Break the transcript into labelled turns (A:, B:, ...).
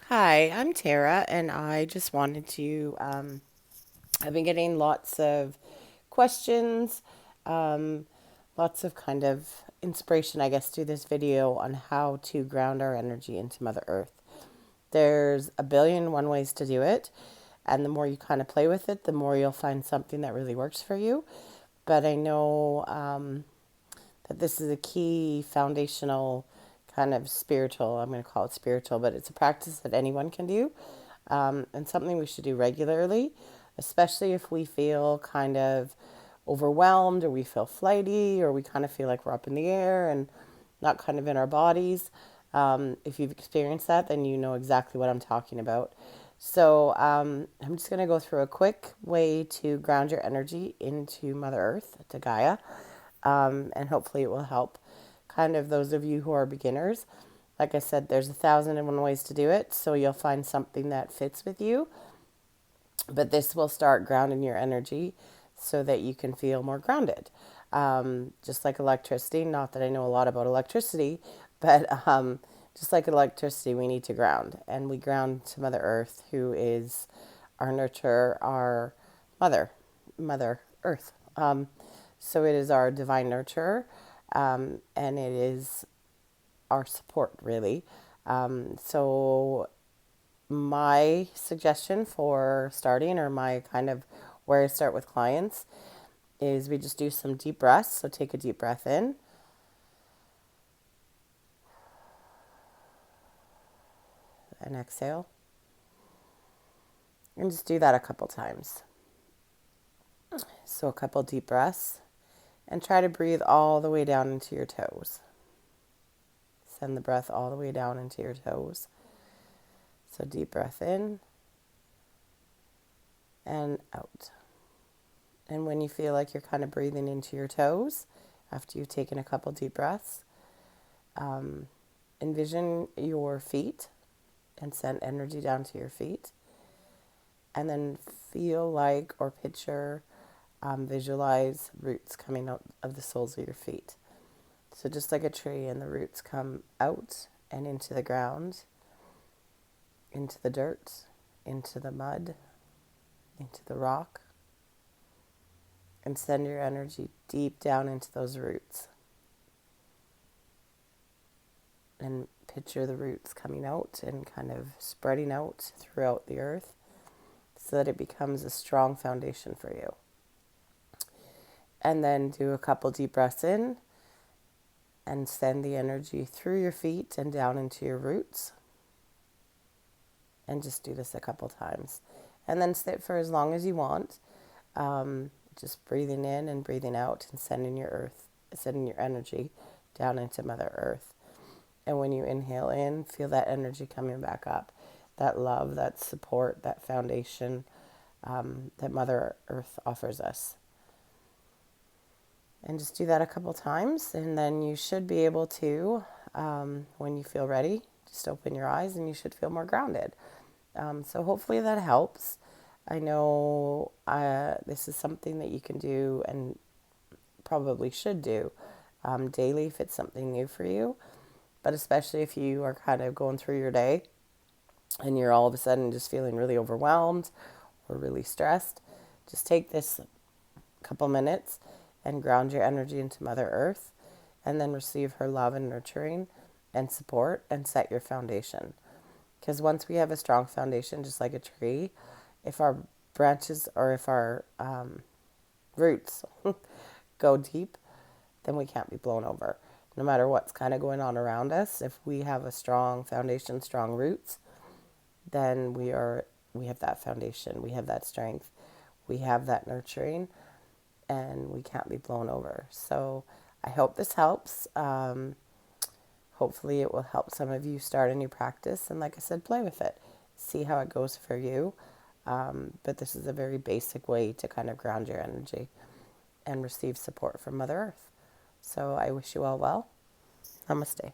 A: Hi, I'm Tara, and I just wanted to. I've been getting lots of questions, um, lots of kind of inspiration, I guess, through this video on how to ground our energy into Mother Earth. There's a billion and one ways to do it, and the more you kind of play with it, the more you'll find something that really works for you. But I know that this is a key foundational kind of spiritual, I'm going to call it spiritual, but it's a practice that anyone can do, and something we should do regularly, especially if we feel kind of overwhelmed or we feel flighty or we kind of feel like we're up in the air and not kind of in our bodies. If you've experienced that, then you know exactly what I'm talking about. So I'm just going to go through a quick way to ground your energy into Mother Earth, to Gaia, and hopefully it will help kind of those of you who are beginners. Like I said, there's 1,001 ways to do it, so you'll find something that fits with you. But this will start grounding your energy so that you can feel more grounded. Just like electricity, not that I know a lot about electricity, but just like electricity, we need to ground. And we ground to Mother Earth, who is our nurturer, our Mother Earth. So it is our divine nurturer, and it is our support, really. So my suggestion for starting, or my kind of where I start with clients, is we just do some deep breaths. So take a deep breath in and exhale, and just do that a couple times. So a couple deep breaths, and try to breathe all the way down into your toes. Send the breath all the way down into your toes. So deep breath in and out. And when you feel like you're kind of breathing into your toes, after you've taken a couple deep breaths, envision your feet and send energy down to your feet. And then feel like, or picture, visualize roots coming out of the soles of your feet. So just like a tree, and the roots come out and into the ground, into the dirt, into the mud, into the rock, and send your energy deep down into those roots. And picture the roots coming out and kind of spreading out throughout the earth so that it becomes a strong foundation for you. And then do a couple deep breaths in and send the energy through your feet and down into your roots. And just do this a couple times. And then sit for as long as you want, just breathing in and breathing out and sending your energy down into Mother Earth. And when you inhale in, feel that energy coming back up, that love, that support, that foundation that Mother Earth offers us. And just do that a couple times, and then you should be able to, when you feel ready, just open your eyes and you should feel more grounded. So hopefully that helps. I know this is something that you can do and probably should do daily if it's something new for you. But especially if you are kind of going through your day and you're all of a sudden just feeling really overwhelmed or really stressed, just take this couple minutes and ground your energy into Mother Earth, and then receive her love and nurturing and support, and set your foundation. Because once we have a strong foundation, just like a tree, if our branches, or if our roots go deep, then we can't be blown over. No matter what's kind of going on around us, if we have a strong foundation, strong roots, then we have that foundation, we have that strength, we have that nurturing, and we can't be blown over. So I hope this helps. Hopefully it will help some of you start a new practice, and like I said, play with it, see how it goes for you. But this is a very basic way to kind of ground your energy and receive support from Mother Earth. So I wish you all well. Namaste.